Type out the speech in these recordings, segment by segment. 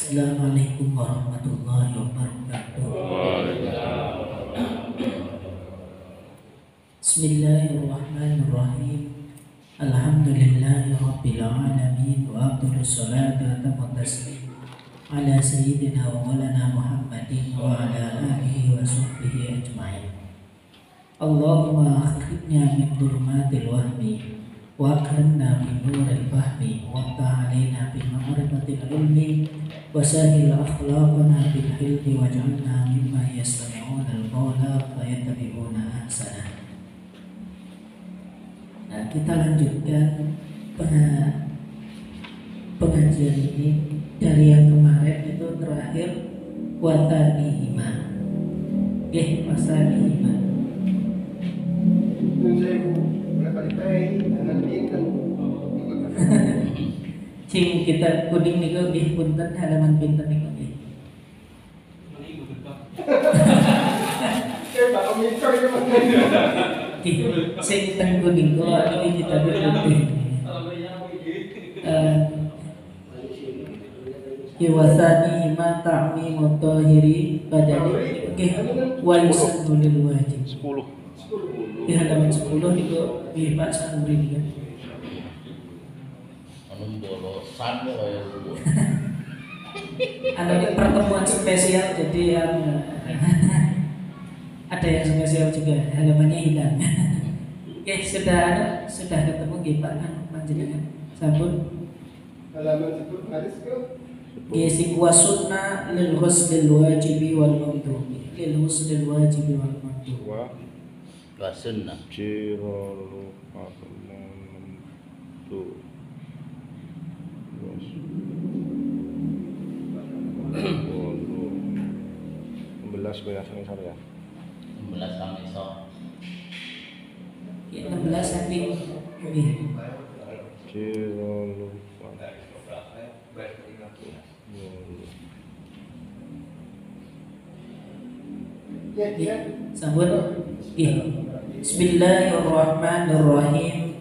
Assalamualaikum warahmatullahi wabarakatuh. Bismillahirrahmanirrahim. Alhamdulillahi rabbil alamin wa afdhalus salatu wa tammu taslim ala sayyidina wa maulana Muhammadin wa ala alihi wa sahbihi ajma'in. Allahumma akhrijna min dhulumatil wahmi wa akrimna bi nuril fahmi wa ta'alina bi ma'rifatil ilmi wa sahil akhlaqana bil hilmi waj'alna mimma yastami'una al-qawla fayattabi'una ahsana. Nah, kita lanjutkan pengajian ini dari yang kemarin itu terakhir watani iman. Wasani iman. Cing kita kuning niku nggih punten halaman pinten niku nggih. Sing teng kuning kula niki kita putih. Wasani ma ta'mi mutahhiri badani nggih wa yusannu lil wajib 10. Di halaman 10 niku nggih Pak Sanuri niku. Ini pertemuan spesial, jadi yang ada yang spesial juga, halamannya hilang. Oke, sudah ketemu nggih Pak panjenengan sampun halaman 10 hadis ke sing wasunna lil ghusl wajibi wal mandhubi lil ghusl wajibi wal mandhubi wa sunnah jirul tu 16 biasanya saya 16 kami so 16 nanti sambut. Bismillahirrahmanirrahim.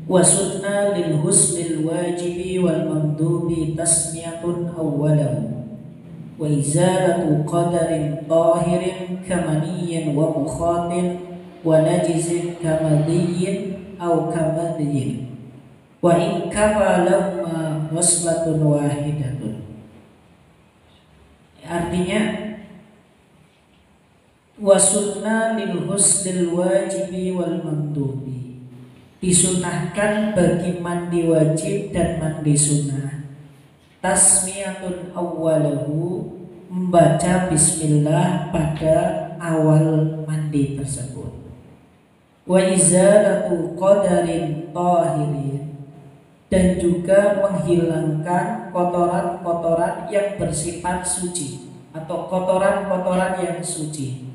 Wa sunna lil husnil wajibi wal mandhubi tasmiyatun awwalahu wa izalatu qadarin tahirin kamaniyin wa mukhatin wa najizin kamadiyyin aw kamadiyyin wa in kafa lahuma waslatun wahidatun. Artinya wa sunna lil husnil wajibi wal mandhubi, disunahkan bagi mandi wajib dan mandi sunnah. Tasmiyatun awwalahu, membaca bismillah pada awal mandi tersebut. Wa izalatu qadarin tahirin, dan juga menghilangkan kotoran-kotoran yang bersifat suci atau kotoran-kotoran yang suci.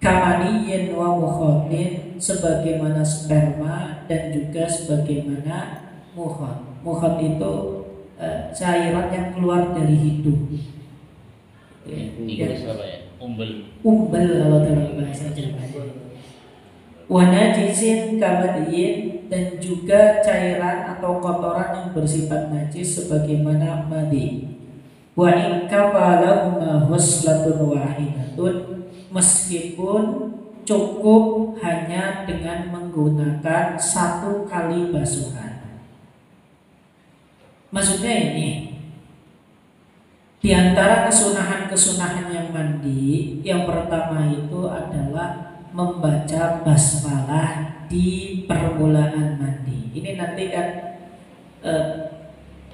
Kamaniyin wa mukhatin, sebagaimana sperma dan juga sebagaimana mukhat. Mukhat itu cairan yang keluar dari hidung. Umbel kalau dalam bahasa Jawa. Wa najizin kamadiyin, dan juga cairan atau kotoran yang bersifat najis sebagaimana madi. Wa in kafalahuma huslatun wahidatun, meskipun cukup hanya dengan menggunakan satu kali basuhan. Maksudnya ini, di antara kesunahan-kesunahan yang mandi, yang pertama itu adalah membaca basmalah di permulaan mandi. Ini nanti kan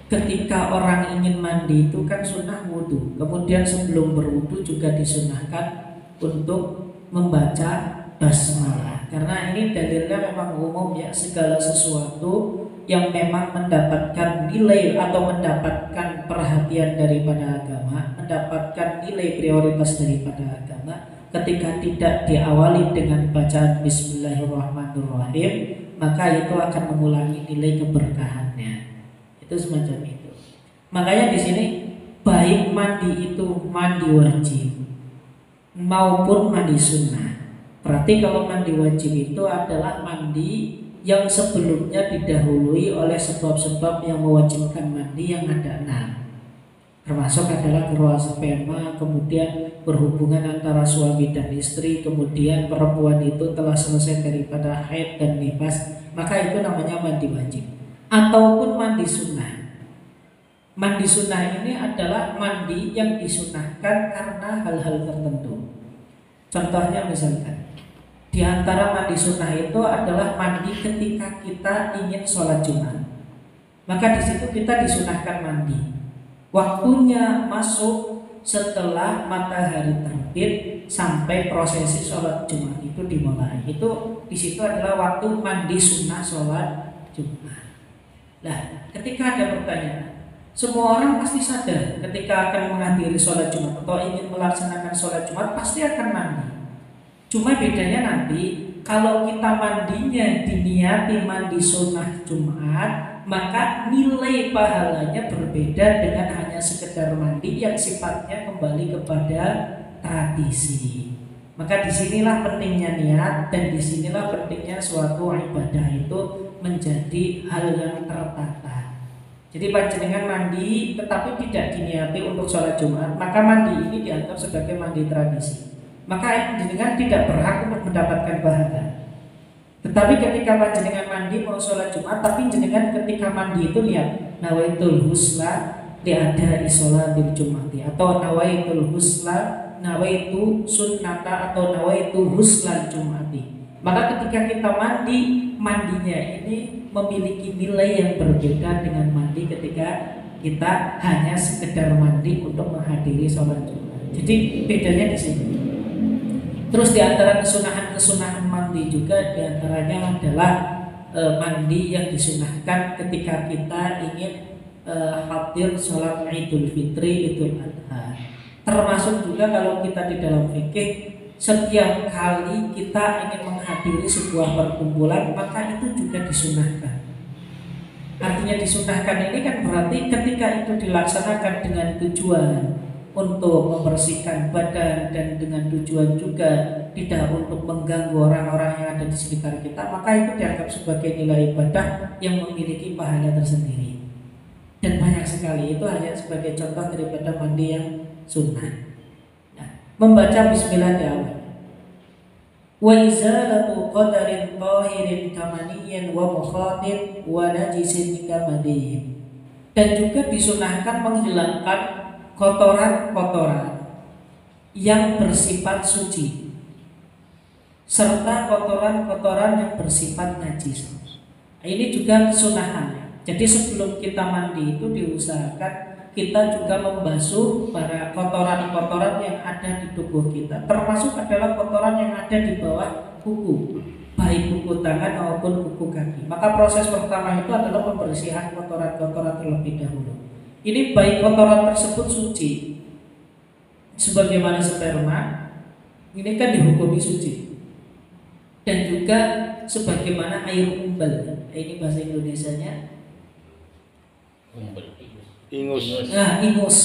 ketika orang ingin mandi itu kan sunnah wudhu. Kemudian sebelum berwudhu juga disunahkan untuk membaca basmalah. Karena ini dalilnya memang umum ya, segala sesuatu yang memang mendapatkan nilai atau mendapatkan perhatian daripada agama, mendapatkan nilai prioritas daripada agama, ketika tidak diawali dengan bacaan bismillahirrahmanirrahim, maka itu akan mengulangi nilai keberkahannya. Itu semacam itu. Makanya di sini baik mandi itu mandi wajib maupun mandi sunnah. Berarti kalau mandi wajib itu adalah mandi yang sebelumnya didahului oleh sebab-sebab yang mewajibkan mandi yang ada 6. termasuk adalah keluar sperma, kemudian berhubungan antara suami dan istri, kemudian perempuan itu telah selesai daripada haid dan nifas, maka itu namanya mandi wajib. Ataupun mandi sunnah. Mandi sunnah ini adalah mandi yang disunahkan karena hal-hal tertentu. Contohnya misalkan, di antara mandi sunnah itu adalah mandi ketika kita ingin sholat Jumat. Maka di situ kita disunahkan mandi. Waktunya masuk setelah matahari terbit sampai prosesi sholat Jumat itu dimulai. Itu di situ adalah waktu mandi sunnah sholat Jumat. Nah, ketika ada pertanyaan, semua orang pasti sadar ketika akan menghadiri sholat Jumat atau ingin melaksanakan sholat Jumat pasti akan mandi. Cuma bedanya nanti kalau kita mandinya diniati mandi sunnah Jumat, maka nilai pahalanya berbeda dengan hanya sekedar mandi yang sifatnya kembali kepada tradisi. Maka disinilah pentingnya niat dan disinilah pentingnya suatu ibadah itu menjadi hal yang tertata. Jadi panjenengan mandi tetapi tidak diniati untuk sholat Jumat, maka mandi ini dianggap sebagai mandi tradisi. Maka panjenengan tidak berhak untuk mendapatkan pahala. Tetapi ketika panjenengan mandi mau sholat Jumat, tapi jenengan ketika mandi itu lihat nawaitul husla li'adai sholatil Jumati, atau nawaitul husla nawaitu sunnata, atau nawaitu huslal Jumati. Maka ketika kita mandi, mandinya ini memiliki nilai yang berbeda dengan mandi ketika kita hanya sekedar mandi untuk menghadiri sholat Jumat. Jadi bedanya di sini. Terus di antara kesunahan-kesunahan mandi juga diantaranya adalah mandi yang disunahkan ketika kita ingin hadir sholat Idul Fitri, Idul Adha. Termasuk juga kalau kita di dalam fikih, setiap kali kita ingin menghadiri sebuah perkumpulan maka itu juga disunahkan. Artinya disunahkan ini kan berarti ketika itu dilaksanakan dengan tujuan untuk membersihkan badan dan dengan tujuan juga tidak untuk mengganggu orang-orang yang ada di sekitar kita, maka itu dianggap sebagai nilai ibadah yang memiliki pahala tersendiri. Dan banyak sekali, itu hanya sebagai contoh daripada mandi yang sunnah. Nah, membaca bismillah di awal. Wa izalatu qadarin tahirin kamaniyin wa mukhatin wa najisin kamadihim. Dan juga disunahkan menghilangkan kotoran-kotoran yang bersifat suci serta kotoran-kotoran yang bersifat najis. Ini juga kesunahan. Jadi sebelum kita mandi itu diusahakan kita juga membasuh para kotoran-kotoran yang ada di tubuh kita, termasuk adalah kotoran yang ada di bawah kuku, baik kuku tangan maupun kuku kaki. Maka proses pertama itu adalah pembersihan kotoran-kotoran terlebih dahulu. Ini baik kotoran tersebut suci, sebagaimana sperma, ini kan dihukumi suci. Dan juga sebagaimana air umbel, ini bahasa Indonesianya ingus. Nah, ingus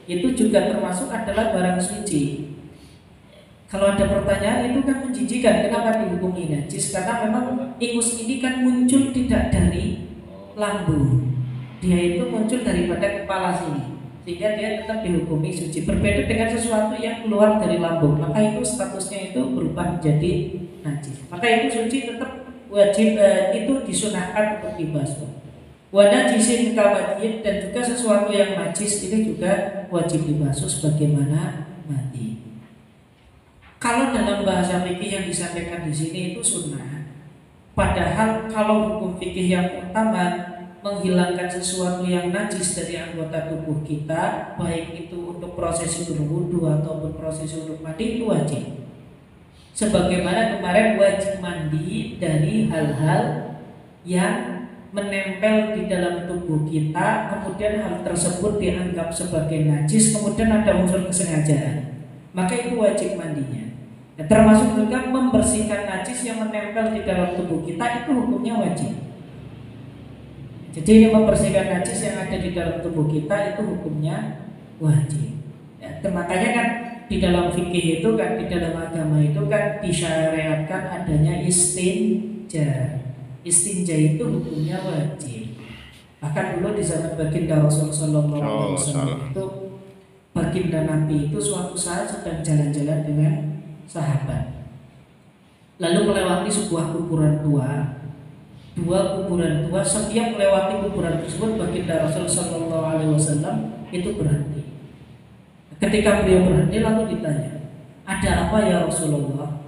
itu juga termasuk adalah barang suci. Kalau ada pertanyaan itu kan menjijikan, kenapa dihukumi najis? Karena memang ingus ini kan muncul tidak dari lambung. Dia itu muncul daripada kepala sini, sehingga dia tetap dihukumi suci. Berbeda dengan sesuatu yang keluar dari lambung, maka itu statusnya itu berubah menjadi najis. Maka itu suci tetap wajib, itu disunahkan untuk dibasuh. Wa najisin kamadiyyin, dan juga sesuatu yang najis ini juga wajib dibasuh sebagaimana mandi. Kalau dalam bahasa fikih yang disampaikan di sini itu sunnah. Padahal kalau hukum fikih yang utama menghilangkan sesuatu yang najis dari anggota tubuh kita, baik itu untuk prosesi berwudu ataupun prosesi untuk mandi, itu wajib. Sebagaimana kemarin wajib mandi dari hal-hal yang menempel di dalam tubuh kita, kemudian hal tersebut dianggap sebagai najis, kemudian ada unsur kesengajaan, maka itu wajib mandinya. Nah, termasuk juga membersihkan najis yang menempel di dalam tubuh kita, itu hukumnya wajib. Jadi membersihkan najis yang ada di dalam tubuh kita itu hukumnya wajib. Ya, makanya kan di dalam fikih itu kan, di dalam agama itu kan disyariatkan adanya istinja. Istinja itu hukumnya wajib. Bahkan dulu di zaman baginda Rasulullah SAW itu, baginda Nabi itu suatu saat sedang jalan-jalan dengan sahabat, lalu melewati sebuah kuburan tua. Dua kuburan tua, setiap melewati kuburan tersebut baginda Rasulullah SAW itu berhenti. Ketika beliau berhenti lalu ditanya, ada apa ya Rasulullah?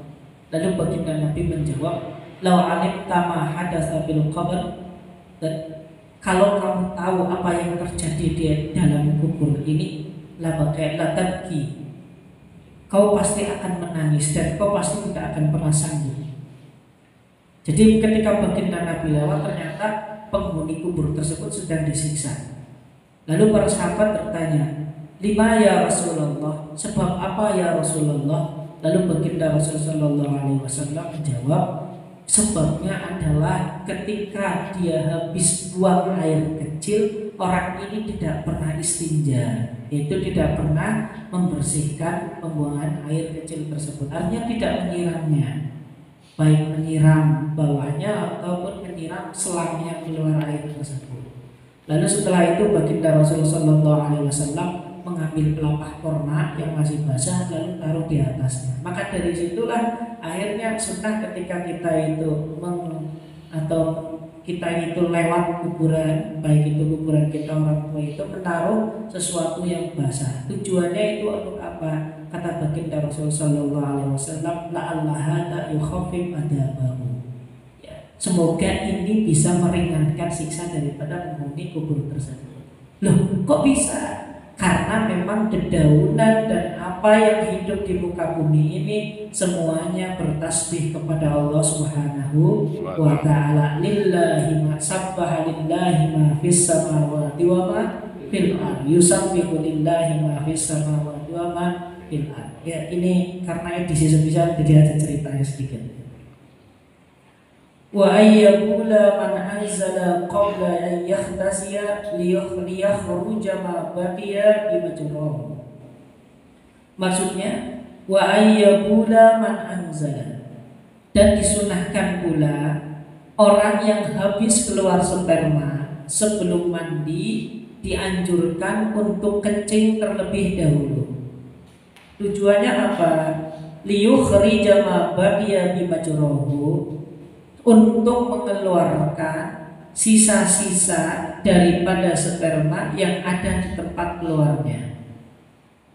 Lalu baginda Nabi menjawab, lau alimta ma hadatsa bil qabr, dan kalau kamu tahu apa yang terjadi di dalam kubur ini, la tabki, kau pasti akan menangis dan kau pasti tidak akan pernah sanggup. Jadi ketika baginda Nabi lewat, ternyata penghuni kubur tersebut sedang disiksa. Lalu para sahabat bertanya, lima ya Rasulullah, sebab apa ya Rasulullah? Lalu baginda Rasulullah SAW menjawab, sebabnya adalah ketika dia habis buang air kecil, orang ini tidak pernah istinja, yaitu tidak pernah membersihkan pembuangan air kecil tersebut. Artinya tidak menyiramnya, baik menyiram bawahnya ataupun menyiram selang yang keluar air tersebut. Lalu setelah itu baginda Rasulullah SAW mengambil pelepah korma yang masih basah lalu taruh di atasnya. Maka dari situlah akhirnya sunnah ketika kita itu lewat kuburan, baik itu kuburan kita orang tua, itu menaruh sesuatu yang basah. Tujuannya itu untuk apa? Kata baginda Rasulullah SAW, la'allaha la yukhaffif adabahu. Semoga ini bisa meringankan siksa daripada penghuni kubur tersebut. Loh, kok bisa? Karena memang dedaunan dan apa yang hidup di muka bumi ini semuanya bertasbih kepada Allah Subhanahu wa ta'ala. Lillahi ma sabbaha lillahi ma fis samawati wa ma fil ardi. Yusabbihu lillahi ma fis samawati wa ma fil ardi. Ya, ini karena edisi sebisa jadi ada ceritanya sedikit. Wa ayyakula man anzala qabla an yahtasiya liyakhruja ma baqiya bimajrur. Maksudnya wa ayyakula man anzala, dan disunahkan pula orang yang habis keluar sperma sebelum mandi dianjurkan untuk kencing terlebih dahulu. Tujuannya apa? Liyukhrija ma baqiya bimajruhu, untuk mengeluarkan sisa-sisa daripada sperma yang ada di tempat keluarnya.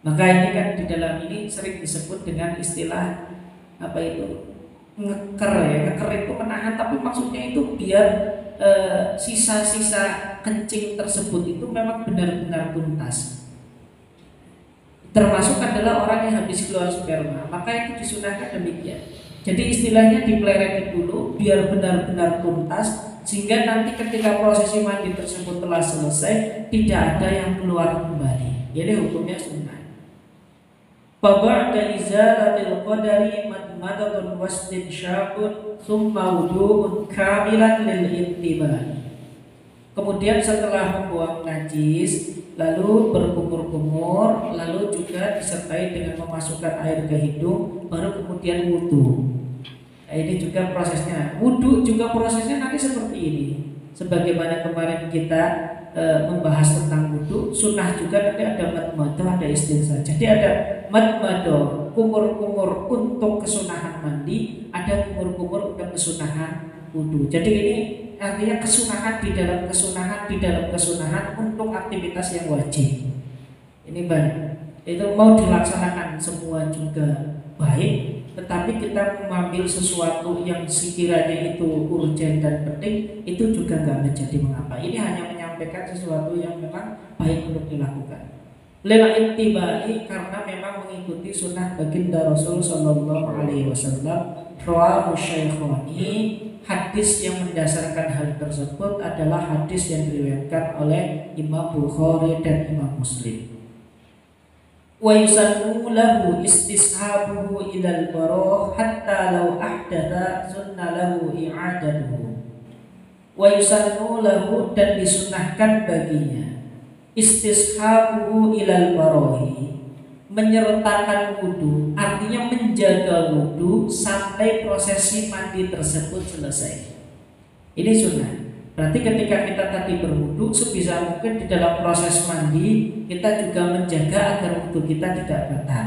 Maka ini kan di dalam ini sering disebut dengan istilah apa itu, ngeker ya. Ngeker itu menahan, tapi maksudnya itu biar sisa-sisa kencing tersebut itu memang benar-benar tuntas. Termasuk adalah orang yang habis keluar sperma, maka itu disunahkan demikian. Jadi istilahnya dipeleret dulu biar benar-benar tuntas, sehingga nanti ketika prosesi mandi tersebut telah selesai tidak ada yang keluar kembali. Jadi hukumnya sunnah. Ba'da izalatil qadari madmadatun wastinsyaqun tsumma wudu'un kamilan lil intiba. Kemudian setelah membuang najis, lalu berkumur-kumur, lalu juga disertai dengan memasukkan air ke hidung, baru kemudian wudu. Nah, ini juga prosesnya. Wudu juga prosesnya nanti seperti ini. Sebagaimana kemarin kita membahas tentang wudu, sunnah juga nanti ada madmadah, ada istinsaq. Jadi ada madmadah, kumur-kumur untuk kesunahan mandi, ada kumur-kumur untuk kesunahan wudu. Jadi ini artinya kesunahan di dalam kesunahan untuk aktivitas yang wajib. Ini banyak. Itu mau dilaksanakan semua juga baik, tetapi kita mengambil sesuatu yang sekiranya itu urgent dan penting, itu juga nggak menjadi mengapa. Ini hanya menyampaikan sesuatu yang memang baik untuk dilakukan. Lila intibai, karena memang mengikuti sunnah baginda Rasul Sallallahu Alaihi Wasallam. Rawahu Syaikhani, hadis yang mendasarkan hal tersebut adalah hadis yang diriwayatkan oleh Imam Bukhari dan Imam Muslim. Wa yusannu lahu istishabuhu ilal baroh hatta law ahdatha sunna lahu i'adatuhu. Wa yusannu lahu, dan disunahkan baginya istishabuhu ilal barohi, menyertakan wudu, artinya menjaga wudu sampai prosesi mandi tersebut selesai. Ini sunnah. Berarti ketika kita tadi berwudu, sebisa mungkin di dalam proses mandi kita juga menjaga agar wudu kita tidak batal.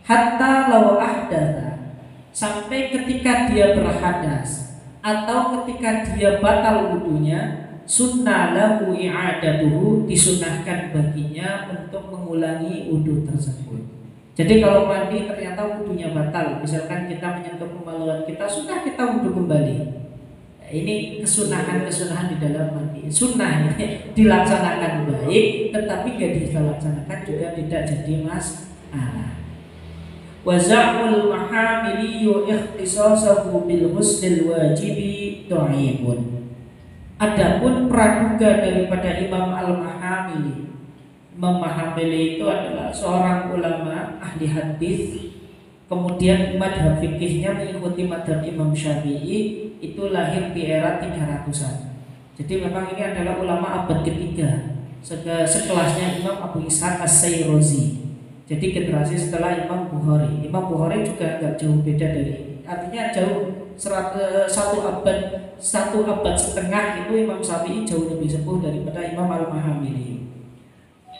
Hatta law ahdatha, sampai ketika dia berhadas atau ketika dia batal wudunya, sunnah lahu i'adatuhu, disunahkan baginya untuk mengulangi wudu tersebut. Jadi kalau mandi ternyata wudunya batal, misalkan kita menyentuh kemaluan kita, sunnah kita wudu kembali. Ini kesunahan-kesunahan di dalam mandi. Sunnah ini dilaksanakan baik, tetapi gak dilaksanakan juga tidak jadi masalah. Wa za'mul mahamili ikhtisasahu bil husnil wajibi dhaifun. Adapun praduga daripada Imam Al-Mahamili, Imam Mahamili itu adalah seorang ulama ahli hadis, kemudian madhab fikihnya mengikuti madhab Imam Syafi'i, itu lahir di era 300-an. Jadi memang ini adalah ulama abad ketiga, sekelasnya Imam Abu Ishaq As-Sayrozi. Jadi generasi setelah Imam Bukhari. Imam Bukhari juga agak jauh beda dari ini. Artinya jauh satu abad setengah itu Imam Syafi'i jauh lebih sepuh daripada Imam Al-Mahamili.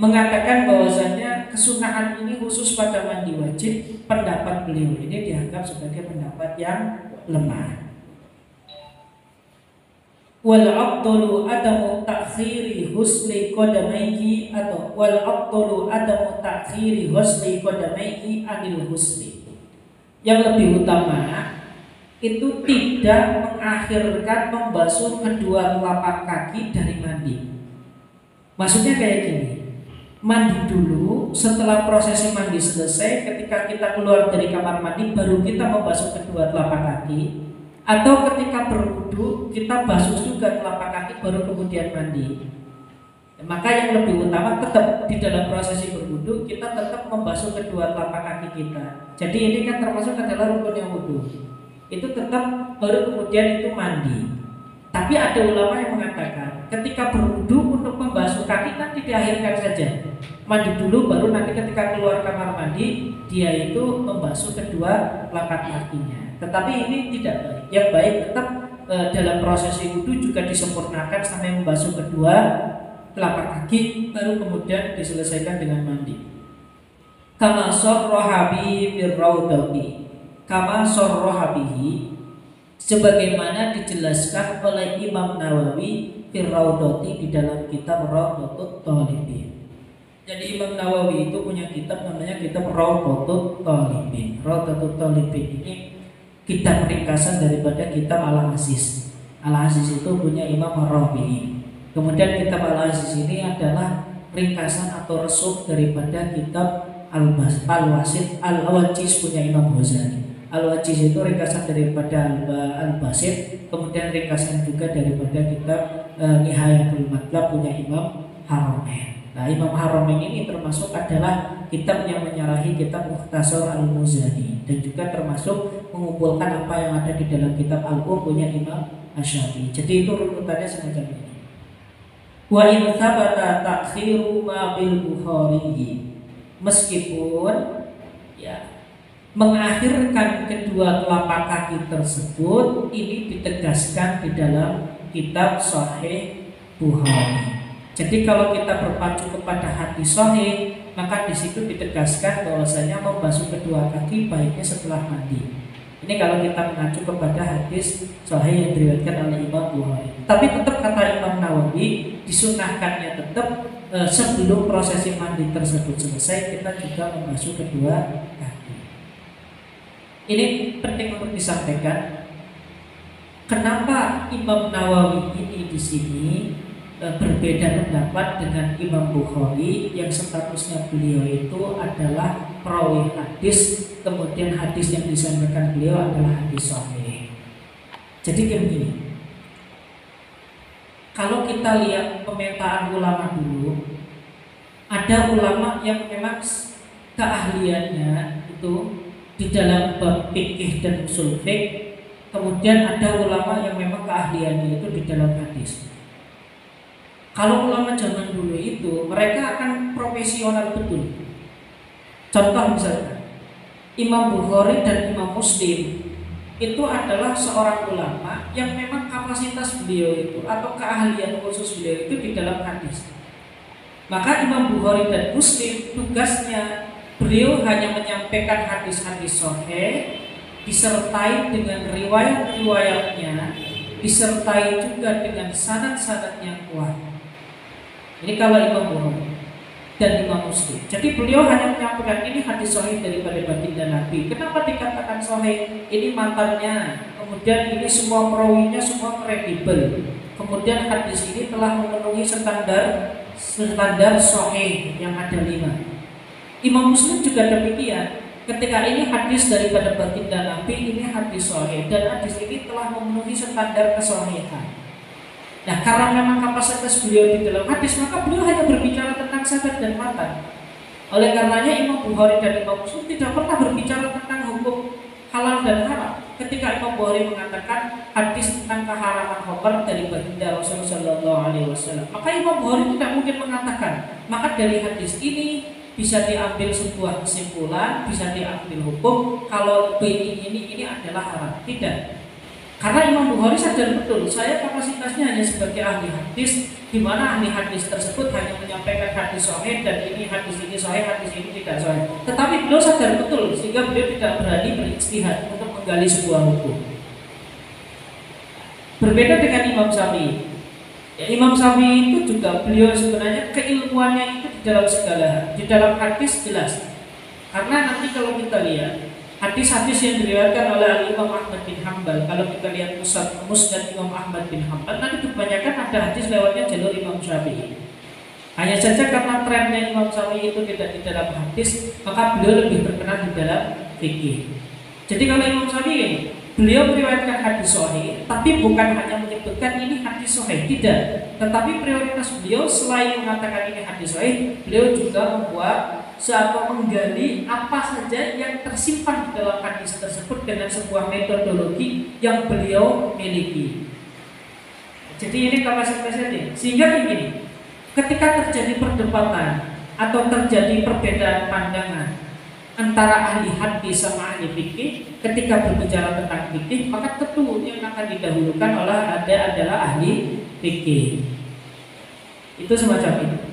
Mengatakan bahwasanya kesunahan ini khusus pada mandi wajib, pendapat beliau ini dianggap sebagai pendapat yang lemah. Wal afdalu adamu ta'khiri husli qadamaihi, atau wal afdalu adamu ta'khiri husli qadamaihi anil husli. Yang lebih utama itu tidak mengakhirkan membasuh kedua telapak kaki dari mandi. Maksudnya kayak gini, mandi dulu, setelah prosesi mandi selesai, ketika kita keluar dari kamar mandi baru kita membasuh kedua telapak kaki. Atau ketika berwudu kita basuh juga telapak kaki baru kemudian mandi. Maka yang lebih utama tetap di dalam prosesi berwudu kita tetap membasuh kedua telapak kaki kita. Jadi ini kan termasuk adalah rukunnya wudu. Itu tetap baru kemudian itu mandi. Tapi ada ulama yang mengatakan ketika berwudu untuk membasuh kaki nanti diakhirkan saja. Mandi dulu baru nanti ketika keluar kamar mandi dia itu membasuh kedua telapak kakinya. Tetapi ini tidak baik. Yang baik tetap dalam prosesi wudu juga disempurnakan sampai membasuh kedua telapak kaki baru kemudian diselesaikan dengan mandi. Kama sarrahabi birraudati, kama sarrahabihi, sebagaimana dijelaskan oleh Imam Nawawi firraudati di dalam kitab Raudatut Thalibin. Jadi Imam Nawawi itu punya kitab namanya kitab Raudatut Thalibin. Raudatut Thalibin ini kitab ringkasan daripada kitab Al-Aziz. Al-Aziz itu punya Imam Ar-Rafi'i. Kemudian kitab Al-Aziz ini adalah ringkasan atau resum daripada kitab Al-Wasit. Al-Wajiz punya Imam Ghazali. Al-Wajiz itu ringkasan daripada Al-Basit. Kemudian ringkasan juga daripada kitab Nihayatul Matlab punya Imam Haramain. Nah, Imam Haramain ini termasuk adalah kitab yang menyarahi kitab Mukhtasar Al-Muzani dan juga termasuk mengumpulkan apa yang ada di dalam kitab Al-Um punya Imam Asy-Syafi'i. Jadi itu runutannya semacam ini. Wa in thabata ta'khiru ma bil Bukhari, meskipun ya mengakhirkan kedua telapak kaki tersebut ini ditegaskan di dalam kitab Sahih Bukhari. Jadi kalau kita berpacu kepada hadis sahih, maka di situ ditegaskan bahwasanya membasuh kedua kaki baiknya setelah mandi. Ini kalau kita mengacu kepada hadis sahih yang diriwayatkan oleh Imam Bukhari. Tapi tetap kata Imam Nawawi, disunahkannya tetap sebelum prosesi mandi tersebut selesai kita juga membasuh kedua kaki. Ini penting untuk disampaikan. Kenapa Imam Nawawi ini di sini berbeda pendapat dengan Imam Bukhari yang statusnya beliau itu adalah perawi hadis, kemudian hadis yang disampaikan beliau adalah hadis sahih. Jadi begini, kalau kita lihat pemetaan ulama dulu, ada ulama yang memang keahliannya itu di dalam bab fikih dan usul fiqh, kemudian ada ulama yang memang keahliannya itu di dalam hadis. Kalau ulama zaman dulu itu mereka akan profesional betul. Contoh misalnya Imam Bukhari dan Imam Muslim itu adalah seorang ulama yang memang kapasitas beliau itu atau keahlian khusus beliau itu di dalam hadis. Maka Imam Bukhari dan Muslim tugasnya beliau hanya menyampaikan hadis-hadis sahih disertai dengan riwayat-riwayatnya, disertai juga dengan sanad-sanad yang kuat. Ini kalau Imam Bukhari dan Imam Muslim. Jadi beliau hanya menyampaikan ini hadis sahih daripada baginda Nabi. Kenapa dikatakan sahih? Ini matanya, kemudian ini semua perawinya semua kredibel. Kemudian hadis ini telah memenuhi standar sahih yang ada 5. Imam Muslim juga demikian. Ketika ini hadis daripada baginda Nabi, ini hadis sahih dan hadis ini telah memenuhi standar kesahihan. Nah, karena memang kapasitas beliau di dalam hadis, maka beliau hanya berbicara tentang sanad dan matan. Oleh karenanya Imam Bukhari dan Imam Muslim tidak pernah berbicara tentang hukum halal dan haram. Ketika Imam Bukhari mengatakan hadis tentang keharaman khamr dari baginda Rasulullah SAW, maka Imam Bukhari tidak mungkin mengatakan maka dari hadis ini bisa diambil sebuah kesimpulan, bisa diambil hukum kalau ini adalah haram. Tidak. Karena Imam Bukhari sadar betul, saya kapasitasnya hanya sebagai ahli hadis, di mana ahli hadis tersebut hanya menyampaikan hadis sahih dan ini sahih, hadis ini tidak sahih. Tetapi beliau sadar betul sehingga beliau tidak berani berijtihad untuk menggali sebuah hukum. Berbeda dengan Imam Syafi'i. Ya, Imam Syafi'i itu juga beliau sebenarnya keilmuannya itu di dalam segala hal. Di dalam hadis jelas. Karena nanti kalau kita lihat hadis-hadis yang diriwayatkan oleh Imam Ahmad bin Hanbal, kalau kita lihat Musnad Imam Ahmad bin Hanbal, nanti kebanyakan ada hadis lewatnya jalur Imam Syafi'i. Hanya saja karena trennya Imam Syafi'i itu tidak di dalam hadis, maka beliau lebih terkenal di dalam fikih. Jadi kalau Imam Syafi'i, beliau meriwayatkan hadis sahih, tapi bukan hanya menyebutkan ini hadis sahih, tidak. Tetapi prioritas beliau selain mengatakan ini hadis sahih, beliau juga membuat atau menggali apa saja yang tersimpan di dalam hadis tersebut dengan sebuah metodologi yang beliau miliki. Jadi ini kapasitasnya. Sehingga begini, ketika terjadi perdebatan atau terjadi perbedaan pandangan antara ahli hadis sama ahli fikih, ketika berbicara tentang fikih, maka tentu yang akan didahulukan adalah ahli fikih. Itu semacam itu.